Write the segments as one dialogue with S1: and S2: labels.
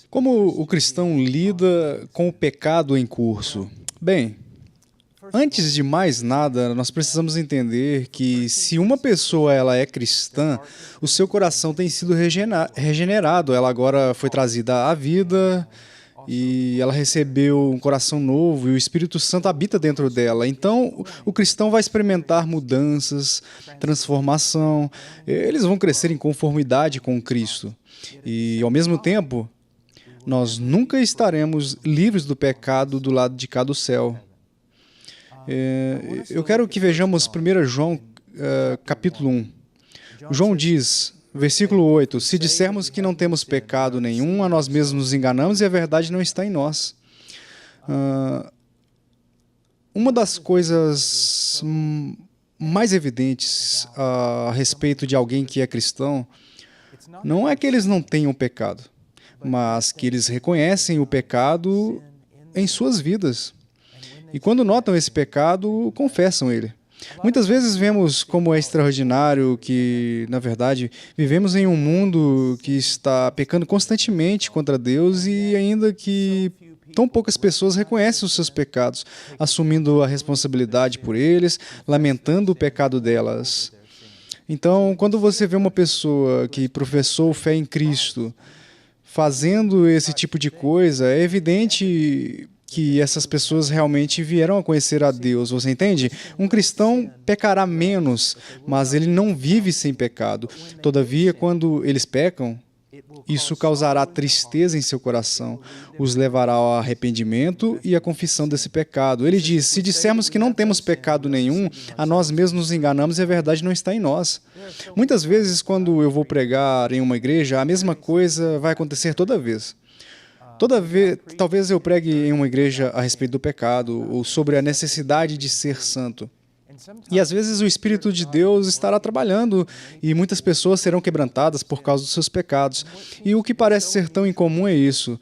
S1: Como o cristão lida com o pecado em curso? Bem, antes de mais nada, nós precisamos entender que se uma pessoa ela é cristã, o seu coração tem sido regenerado. Ela agora foi trazida à vida e ela recebeu um coração novo e o Espírito Santo habita dentro dela. Então, o cristão vai experimentar mudanças, transformação. Eles vão crescer em conformidade com Cristo. E, ao mesmo tempo, nós nunca estaremos livres do pecado do lado de cá do céu. Eu quero que vejamos 1 João, capítulo 1. João diz, versículo 8, se dissermos que não temos pecado nenhum, a nós mesmos nos enganamos e a verdade não está em nós. Uma das coisas mais evidentes a respeito de alguém que é cristão não é que eles não tenham pecado, mas que eles reconhecem o pecado em suas vidas. E quando notam esse pecado, confessam ele. Muitas vezes vemos como é extraordinário que, na verdade, vivemos em um mundo que está pecando constantemente contra Deus e ainda que tão poucas pessoas reconhecem os seus pecados, assumindo a responsabilidade por eles, lamentando o pecado delas. Então, quando você vê uma pessoa que professou fé em Cristo fazendo esse tipo de coisa, é evidente que essas pessoas realmente vieram a conhecer a Deus, você entende? Um cristão pecará menos, mas ele não vive sem pecado. Todavia, quando eles pecam, isso causará tristeza em seu coração, os levará ao arrependimento e à confissão desse pecado. Ele diz, se dissermos que não temos pecado nenhum, a nós mesmos nos enganamos e a verdade não está em nós. Muitas vezes, quando eu vou pregar em uma igreja, a mesma coisa vai acontecer toda vez. Talvez eu pregue em uma igreja a respeito do pecado ou sobre a necessidade de ser santo. E às vezes o Espírito de Deus estará trabalhando e muitas pessoas serão quebrantadas por causa dos seus pecados. E o que parece ser tão incomum é isso.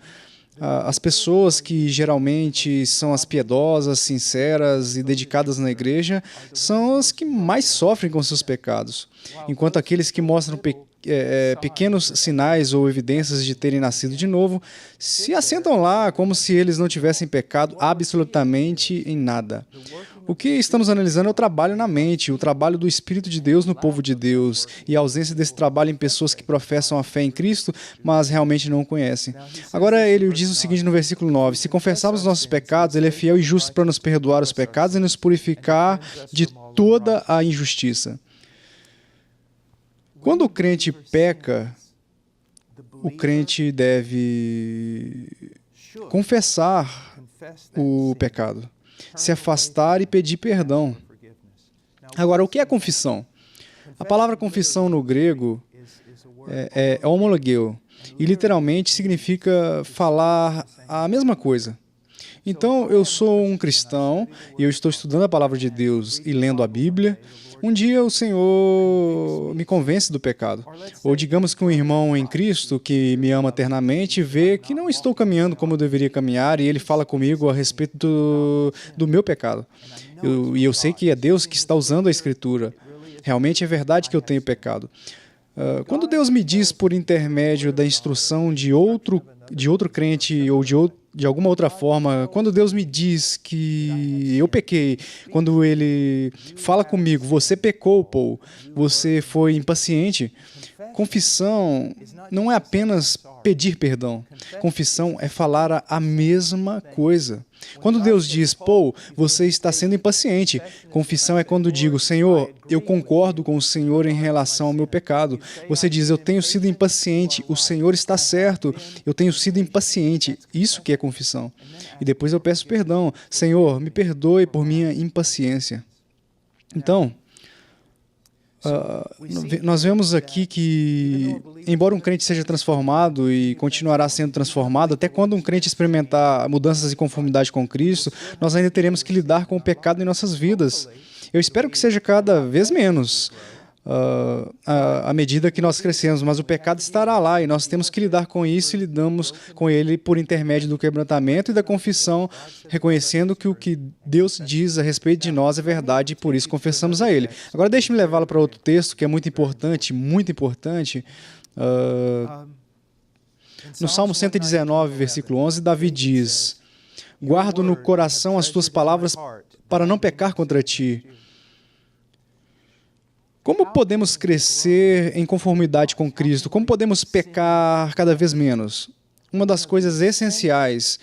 S1: As pessoas que geralmente são as piedosas, sinceras e dedicadas na igreja são as que mais sofrem com seus pecados, enquanto aqueles que mostram pequenos sinais ou evidências de terem nascido de novo se assentam lá como se eles não tivessem pecado absolutamente em nada. O que estamos analisando é o trabalho na mente, o trabalho do Espírito de Deus no povo de Deus e a ausência desse trabalho em pessoas que professam a fé em Cristo, mas realmente não o conhecem. Agora ele diz o seguinte no versículo 9, se confessarmos nossos pecados, ele é fiel e justo para nos perdoar os pecados e nos purificar de toda a injustiça. Quando o crente peca, o crente deve confessar o pecado, se afastar e pedir perdão. Agora, o que é confissão? A palavra confissão no grego é homologeo, e literalmente significa falar a mesma coisa. Então, eu sou um cristão e eu estou estudando a palavra de Deus e lendo a Bíblia. Um dia o Senhor me convence do pecado. Ou digamos que um irmão em Cristo que me ama eternamente vê que não estou caminhando como eu deveria caminhar e ele fala comigo a respeito do meu pecado. E eu sei que é Deus que está usando a Escritura. Realmente é verdade que eu tenho pecado. Quando Deus me diz por intermédio da instrução de outro crente ou de alguma outra forma, quando Deus me diz que eu pequei, quando Ele fala comigo, você pecou, Paul, você foi impaciente, confissão não é apenas pedir perdão. Confissão é falar a mesma coisa. Quando Deus diz, Paul, você está sendo impaciente, confissão é quando digo, Senhor, eu concordo com o Senhor em relação ao meu pecado. Você diz, eu tenho sido impaciente, o Senhor está certo, eu tenho sido impaciente. Isso que é confissão. E depois eu peço perdão. Senhor, me perdoe por minha impaciência. Então, nós vemos aqui que, embora um crente seja transformado e continuará sendo transformado, até quando um crente experimentar mudanças de conformidade com Cristo, nós ainda teremos que lidar com o pecado em nossas vidas. Eu espero que seja cada vez menos à medida que nós crescemos, mas o pecado estará lá e nós temos que lidar com isso e lidamos com ele por intermédio do quebrantamento e da confissão, reconhecendo que o que Deus diz a respeito de nós é verdade e por isso confessamos a Ele. Agora deixe-me levá-lo para outro texto que é muito importante, muito importante. No Salmo 119, versículo 11, Davi diz: guardo no coração as tuas palavras para não pecar contra ti. Como podemos crescer em conformidade com Cristo? Como podemos pecar cada vez menos? Uma das coisas essenciais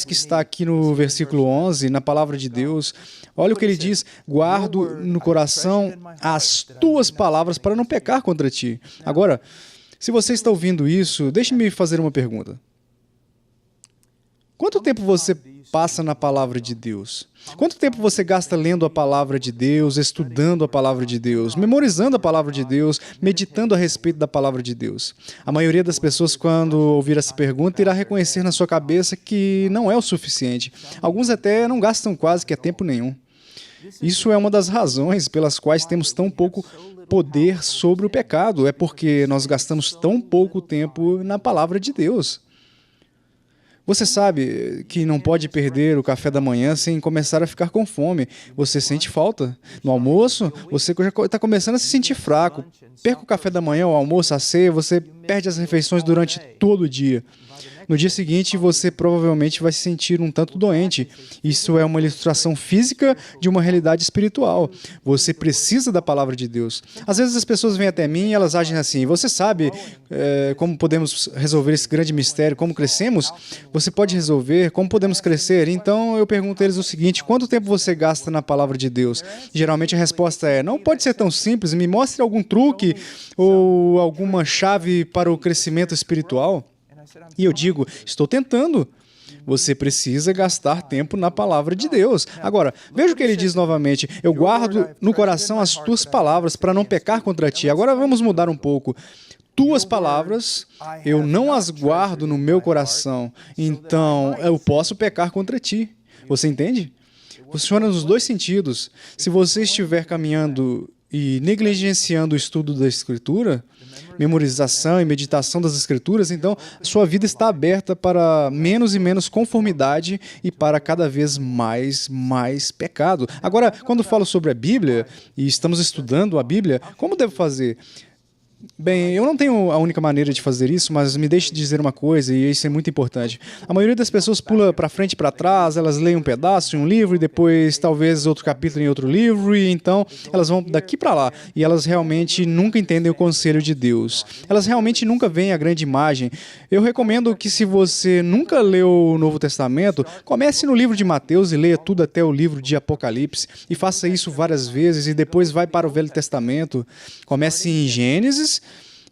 S1: que está aqui no versículo 11, na palavra de Deus, olha o que ele diz: guardo no coração as tuas palavras para não pecar contra ti. Agora, se você está ouvindo isso, deixe-me fazer uma pergunta. Quanto tempo você passa na palavra de Deus? Quanto tempo você gasta lendo a palavra de Deus, estudando a palavra de Deus, memorizando a palavra de Deus, meditando a respeito da palavra de Deus? A maioria das pessoas, quando ouvir essa pergunta, irá reconhecer na sua cabeça que não é o suficiente. Alguns até não gastam quase que tempo nenhum. Isso é uma das razões pelas quais temos tão pouco poder sobre o pecado. É porque nós gastamos tão pouco tempo na palavra de Deus. Você sabe que não pode perder o café da manhã sem começar a ficar com fome. Você sente falta. No almoço, você já está começando a se sentir fraco. Perca o café da manhã, o almoço, a ceia, você perde as refeições durante todo o dia. No dia seguinte, você provavelmente vai se sentir um tanto doente. Isso é uma ilustração física de uma realidade espiritual. Você precisa da palavra de Deus. Às vezes as pessoas vêm até mim e elas agem assim: você sabe como podemos resolver esse grande mistério, como crescemos? Você pode resolver? Como podemos crescer? Então eu pergunto a eles o seguinte: quanto tempo você gasta na palavra de Deus? Geralmente a resposta é: não pode ser tão simples, me mostre algum truque ou alguma chave para o crescimento espiritual. E eu digo: estou tentando. Você precisa gastar tempo na palavra de Deus. Agora, veja o que ele diz novamente: eu guardo no coração as tuas palavras para não pecar contra ti. Agora vamos mudar um pouco. Tuas palavras, eu não as guardo no meu coração, então eu posso pecar contra ti. Você entende? Funciona nos dois sentidos. Se você estiver caminhando e negligenciando o estudo da Escritura, memorização e meditação das Escrituras, então sua vida está aberta para menos e menos conformidade e para cada vez mais pecado. Agora, quando falo sobre a Bíblia e estamos estudando a Bíblia, como devo fazer? Bem, eu não tenho a única maneira de fazer isso, mas me deixe dizer uma coisa, e isso é muito importante. A maioria das pessoas pula para frente e para trás, elas leem um pedaço em um livro e depois talvez outro capítulo em outro livro, e então elas vão daqui para lá, e elas realmente nunca entendem o conselho de Deus. Elas realmente nunca veem a grande imagem. Eu recomendo que, se você nunca leu o Novo Testamento, comece no livro de Mateus e leia tudo até o livro de Apocalipse, e faça isso várias vezes, e depois vai para o Velho Testamento. Comece em Gênesis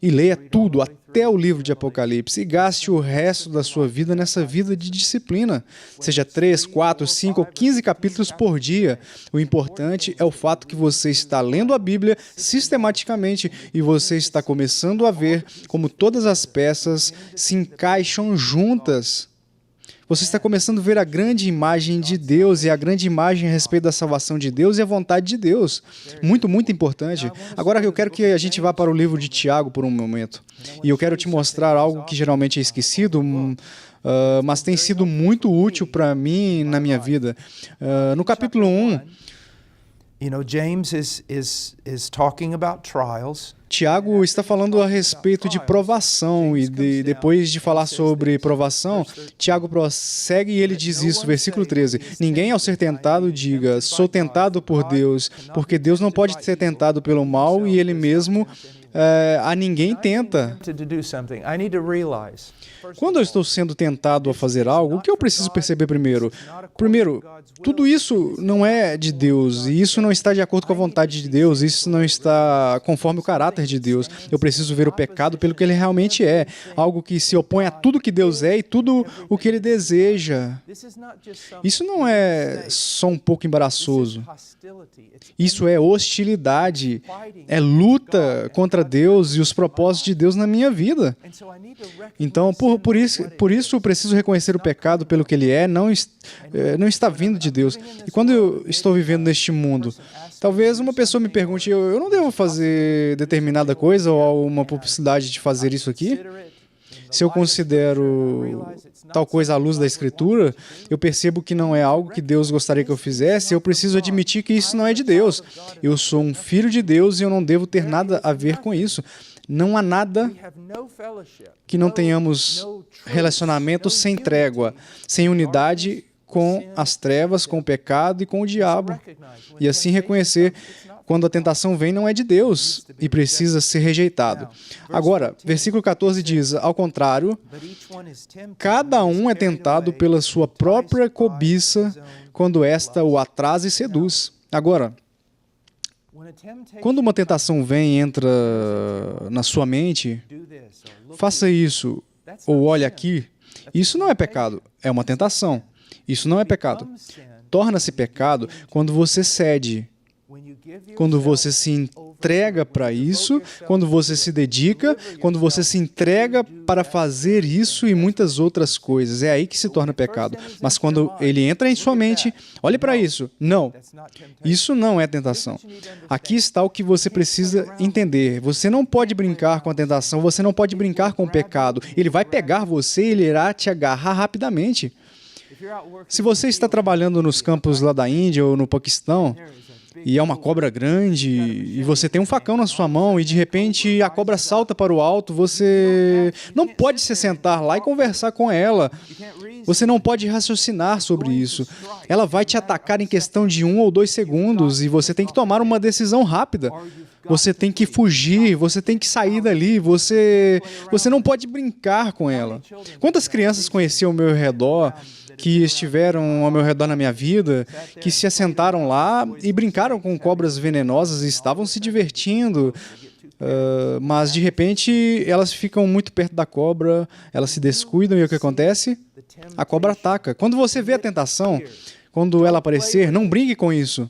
S1: e leia tudo, até o livro de Apocalipse, e gaste o resto da sua vida nessa vida de disciplina. Seja 3, 4, 5 ou 15 capítulos por dia. O importante é o fato que você está lendo a Bíblia sistematicamente e você está começando a ver como todas as peças se encaixam juntas. Você está começando a ver a grande imagem de Deus e a grande imagem a respeito da salvação de Deus e a vontade de Deus. Muito importante. Agora eu quero que a gente vá para o livro de Tiago por um momento. E eu quero te mostrar algo que geralmente é esquecido, mas tem sido muito útil para mim na minha vida. No capítulo 1,
S2: James is talking about trials.
S1: Tiago está falando a respeito de provação, e depois de falar sobre provação, Tiago prossegue e ele diz isso, versículo 13: ninguém, ao ser tentado, diga, sou tentado por Deus, porque Deus não pode ser tentado pelo mal e ele mesmo a ninguém tenta. Quando eu estou sendo tentado a fazer algo, o que eu preciso perceber primeiro? Primeiro, tudo isso não é de Deus, e isso não está de acordo com a vontade de Deus, isso não está conforme o caráter de Deus. Eu preciso ver o pecado pelo que ele realmente é, algo que se opõe a tudo que Deus é e tudo o que ele deseja. Isso não é só um pouco embaraçoso. Isso é hostilidade, é luta contra Deus e os propósitos de Deus na minha vida. Então, por isso eu preciso reconhecer o pecado pelo que ele é, não está vindo de Deus. E quando eu estou vivendo neste mundo, talvez uma pessoa me pergunte, eu não devo fazer determinada coisa ou há uma publicidade de fazer isso aqui? Se eu considero tal coisa à luz da Escritura, eu percebo que não é algo que Deus gostaria que eu fizesse, eu preciso admitir que isso não é de Deus. Eu sou um filho de Deus e eu não devo ter nada a ver com isso. Não há nada que não tenhamos relacionamento sem trégua, sem unidade com as trevas, com o pecado e com o diabo. E assim reconhecer quando a tentação vem não é de Deus e precisa ser rejeitado. Agora, versículo 14 diz, ao contrário, cada um é tentado pela sua própria cobiça quando esta o atrasa e seduz. Agora, quando uma tentação vem e entra na sua mente, faça isso, ou olhe aqui, isso não é pecado, é uma tentação. Isso não é pecado. Torna-se pecado quando você cede, quando você se entrega para isso, quando você se dedica, quando você se entrega para fazer isso e muitas outras coisas. É aí que se torna pecado. Mas quando ele entra em sua mente, olhe para isso. Não, isso não é tentação. Aqui está o que você precisa entender. Você não pode brincar com a tentação, você não pode brincar com o pecado. Ele vai pegar você e ele irá te agarrar rapidamente. Se você está trabalhando nos campos lá da Índia ou no Paquistão, e é uma cobra grande, e você tem um facão na sua mão, e de repente a cobra salta para o alto, você não pode se sentar lá e conversar com ela. Você não pode raciocinar sobre isso. Ela vai te atacar em questão de 1 ou 2 segundos, e você tem que tomar uma decisão rápida. Você tem que fugir, você tem que sair dali, você não pode brincar com ela. Quantas crianças conheci ao meu redor, que estiveram ao meu redor na minha vida, que se assentaram lá e brincaram com cobras venenosas e estavam se divertindo, mas de repente elas ficam muito perto da cobra, elas se descuidam e o que acontece? A cobra ataca. Quando você vê a tentação, quando ela aparecer, não brinque com isso.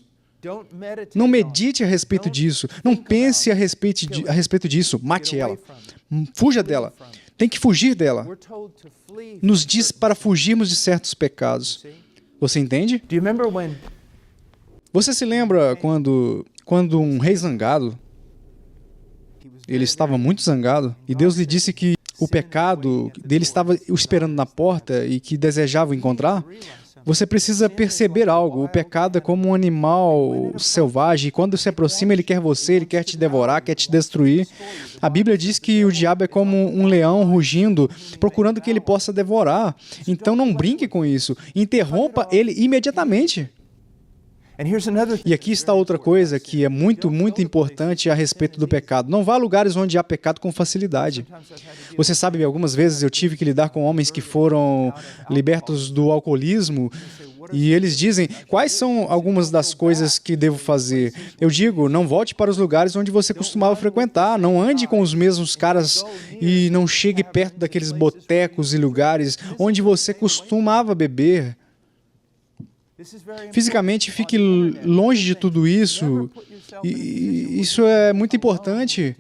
S1: Não medite a respeito disso. Não pense a respeito disso. Mate ela. Fuja dela. Tem que fugir dela. Nos diz para fugirmos de certos pecados. Você entende? Você se lembra quando um rei zangado, ele estava muito zangado, e Deus lhe disse que o pecado dele estava o esperando na porta e que desejava o encontrar? Você precisa perceber algo. O pecado é como um animal selvagem, e quando se aproxima, ele quer você, ele quer te devorar, quer te destruir. A Bíblia diz que o diabo é como um leão rugindo, procurando que ele possa devorar. Então não brinque com isso. Interrompa ele imediatamente. E aqui está outra coisa que é muito, muito importante a respeito do pecado. Não vá a lugares onde há pecado com facilidade. Você sabe, algumas vezes eu tive que lidar com homens que foram libertos do alcoolismo e eles dizem, quais são algumas das coisas que devo fazer? Eu digo, não volte para os lugares onde você costumava frequentar, não ande com os mesmos caras e não chegue perto daqueles botecos e lugares onde você costumava beber. Fisicamente, fique longe de tudo isso, e isso é muito importante.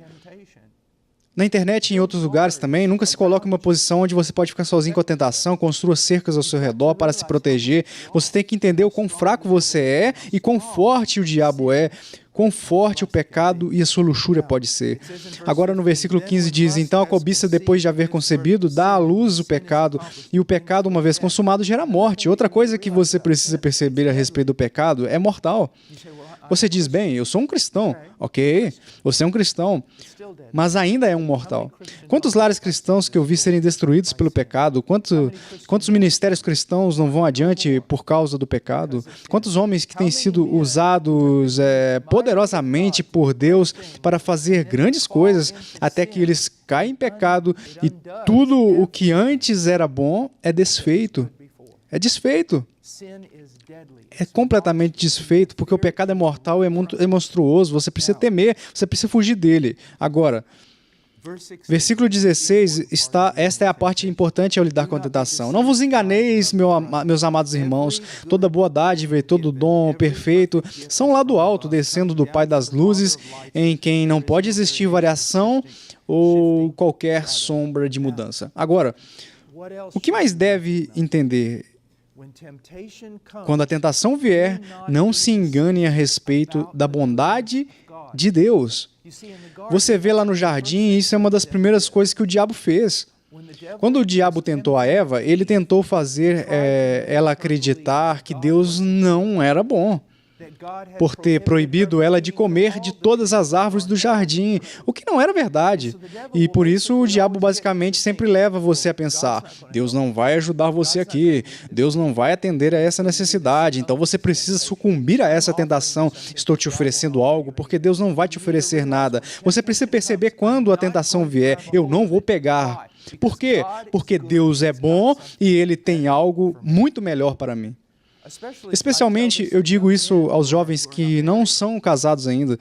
S1: Na internet e em outros lugares também, nunca se coloque em uma posição onde você pode ficar sozinho com a tentação, construa cercas ao seu redor para se proteger. Você tem que entender o quão fraco você é e quão forte o diabo é, quão forte o pecado e a sua luxúria pode ser. Agora no versículo 15 diz, então a cobiça depois de haver concebido dá à luz o pecado, e o pecado uma vez consumado gera morte. Outra coisa que você precisa perceber a respeito do pecado é mortal. Você diz, bem, eu sou um cristão. Ok, você é um cristão, mas ainda é um mortal. Quantos lares cristãos que eu vi serem destruídos pelo pecado? Quantos ministérios cristãos não vão adiante por causa do pecado? Quantos homens que têm sido usados poderosamente por Deus para fazer grandes coisas, até que eles caem em pecado e tudo o que antes era bom é desfeito. É desfeito. É completamente desfeito, porque o pecado é mortal, é monstruoso, você precisa temer, você precisa fugir dele. Agora, versículo 16, esta é a parte importante ao lidar com a tentação. Não vos enganeis, meus amados irmãos, toda boa dádiva e todo dom perfeito são lá do alto, descendo do Pai das luzes, em quem não pode existir variação ou qualquer sombra de mudança. Agora, o que mais deve entender? Quando a tentação vier, não se engane a respeito da bondade de Deus. Você vê lá no jardim, isso é uma das primeiras coisas que o diabo fez. Quando o diabo tentou a Eva, ele tentou fazer ela acreditar que Deus não era bom. por ter proibido ela de comer de todas as árvores do jardim, o que não era verdade. E por isso o diabo basicamente sempre leva você a pensar: Deus não vai ajudar você aqui, Deus não vai atender a essa necessidade, então você precisa sucumbir a essa tentação. Estou te oferecendo algo porque Deus não vai te oferecer nada. Você precisa perceber quando a tentação vier: eu não vou pegar. Por quê? Porque Deus é bom e Ele tem algo muito melhor para mim. Especialmente, eu digo isso aos jovens que não são casados ainda.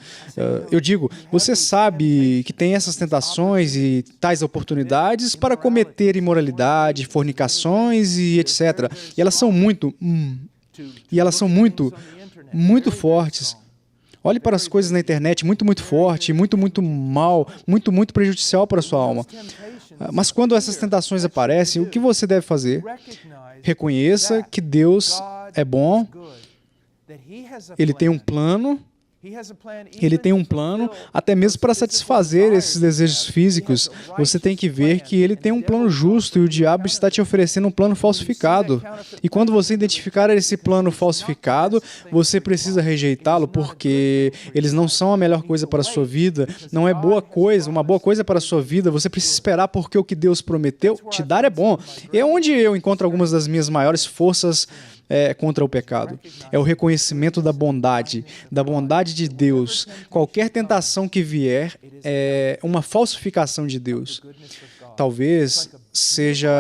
S1: Eu digo, você sabe que tem essas tentações e tais oportunidades para cometer imoralidade, fornicações e etc. E elas são muito fortes. Olhe para as coisas na internet, muito forte, muito mal, muito prejudicial para a sua alma. Mas quando essas tentações aparecem, o que você deve fazer? Reconheça que Deus é bom, Ele tem um plano, até mesmo para satisfazer esses desejos físicos. Você tem que ver que Ele tem um plano justo e o diabo está te oferecendo um plano falsificado. E quando você identificar esse plano falsificado, você precisa rejeitá-lo, porque eles não são a melhor coisa para a sua vida, não é uma boa coisa para a sua vida. Você precisa esperar, porque o que Deus prometeu te dar é bom. É onde eu encontro algumas das minhas maiores forças contra o pecado. É o reconhecimento da bondade de Deus. Qualquer tentação que vier é uma falsificação de Deus. Talvez seja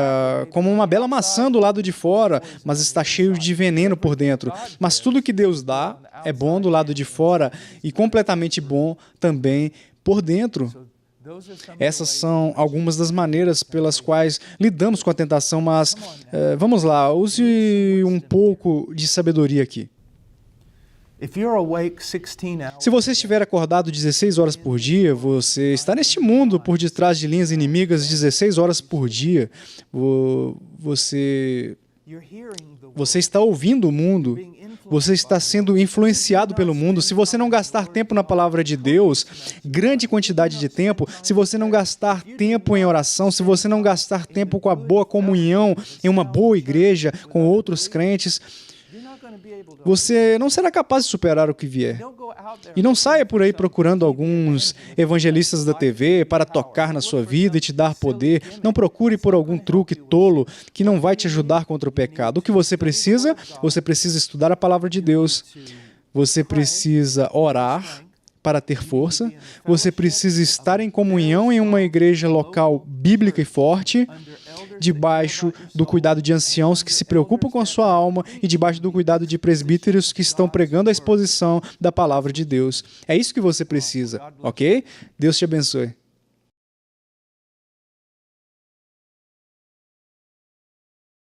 S1: como uma bela maçã do lado de fora, mas está cheio de veneno por dentro. Mas tudo que Deus dá é bom do lado de fora e completamente bom também por dentro. Essas são algumas das maneiras pelas quais lidamos com a tentação, mas vamos lá, use um pouco de sabedoria aqui. Se você estiver acordado 16 horas por dia, você está neste mundo por detrás de linhas inimigas 16 horas por dia. Você está ouvindo o mundo. Você está sendo influenciado pelo mundo. Se você não gastar tempo na palavra de Deus, grande quantidade de tempo, se você não gastar tempo em oração, se você não gastar tempo com a boa comunhão em uma boa igreja, com outros crentes, você não será capaz de superar o que vier. E não saia por aí procurando alguns evangelistas da TV para tocar na sua vida e te dar poder. Não procure por algum truque tolo que não vai te ajudar contra o pecado. O que você precisa? Você precisa estudar a palavra de Deus. Você precisa orar para ter força. Você precisa estar em comunhão em uma igreja local bíblica e forte, debaixo do cuidado de anciãos que se preocupam com a sua alma e debaixo do cuidado de presbíteros que estão pregando a exposição da palavra de Deus. É isso que você precisa, ok? Deus te abençoe.